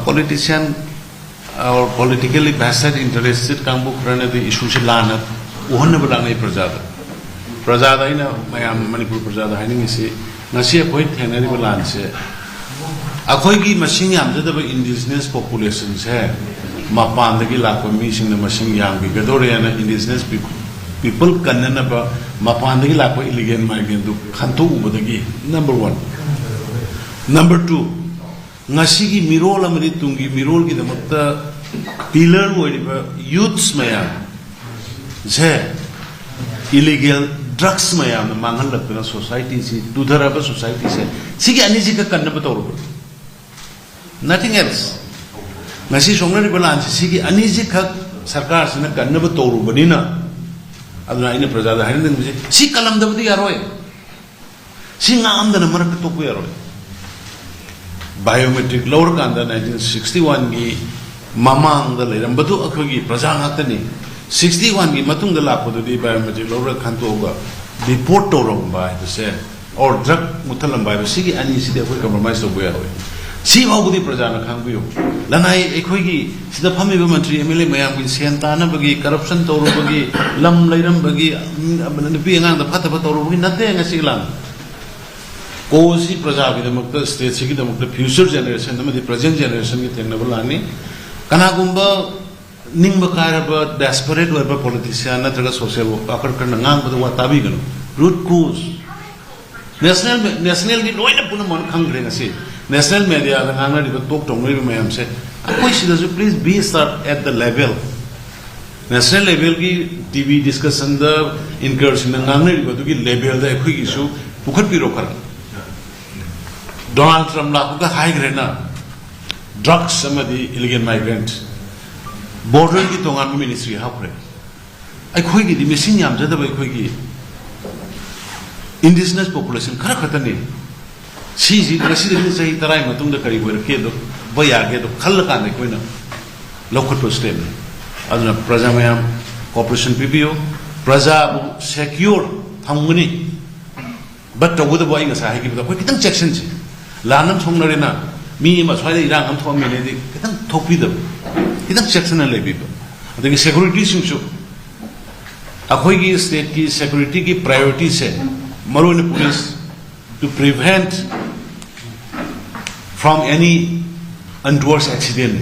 Politician or politically vested interested kambu khurane the issue se lana uhon bala nei prajada ina mayam manipur prajada haini se ngasi akoi thenari balan se akoi gi machine yam da indigenous population se mapan da gi lakwa mi sing na machine yam gi gadore na indigenous people kanna ba mapan da gi lakwa illegal migrant du khanto ubadagi number 1 number 2 ngasi gi mirol amri tungi mirol gi damakta pillar oiba youths maya je illegal drugs maya na mangal lakna society si dudharaba society se sigi ani ji ka kanna batoro nothing else ngasi songnari balance sigi ani ji ka sarkar sina kanna batoro banina aduna ina prajada harin ding si kalam da budi yaroi si ngam da namar ka to ku yaroi biometric lower kanda 1961 gi mamang da leram badu akhogi praja ngakani 61 gi matung da lakpodu di biometric lower khanto ga report to rom ba se or drug muthalam ba sigi ani si de compromise to boya hoy si bawdi praja na khangbiyo lanai ekhogi sida phami ba mantri mla mayam gi senta na bagi corruption to ro bagi lam leiram bagi nupi ngang da phatha to ro bagi nate ngasi lang Kosi प्रजा की दमक state की दमक future generation present generation की थेंगनबलानी कनागुंबा निंब कायरब desperate ओइबा politician नत्रगा social worker करना ngang वा ताबिगन root cause national की लोइना पुन मन खंगरे ngasi national media दा ngang रि टॉक टोंगरि मैम से कोई सिदा please be start at the level national level की TV discussion the incursion ngang रि दुगी लेवल दा एखोई इशू पुखत पिरो कर Donald Trump la ka high grade na drugs samadi illegal migrant border ki tongan ministry hapre ai khoi gi di machine yam jada bai khoi gi indigenous population khara khatani si ji rasi de sai tarai matung da kari ber ke do baya ke do khal ka ne koina lokhot to stem aduna praja mayam cooperation pbo praja secure thamgani but to would boy nga sa gi da khoi kitang section chi lanam thongnarena mi ma swai irang am thom mene di kitang thopi da kitang section le bi adagi security sing chu akhoi gi state ki security ki priority se marone police to prevent from any untoward accident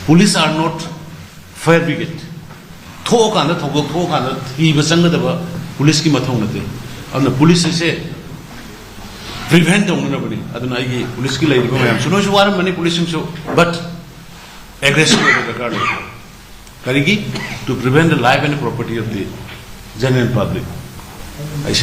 police are not fire brigade thoka na thi ba sang da ba police ki mathong na te adna police se prevent ongna bani aduna igi police ki lai ko mayam suno su waram mani police so but aggressive the card karigi to prevent the life and property of the general public I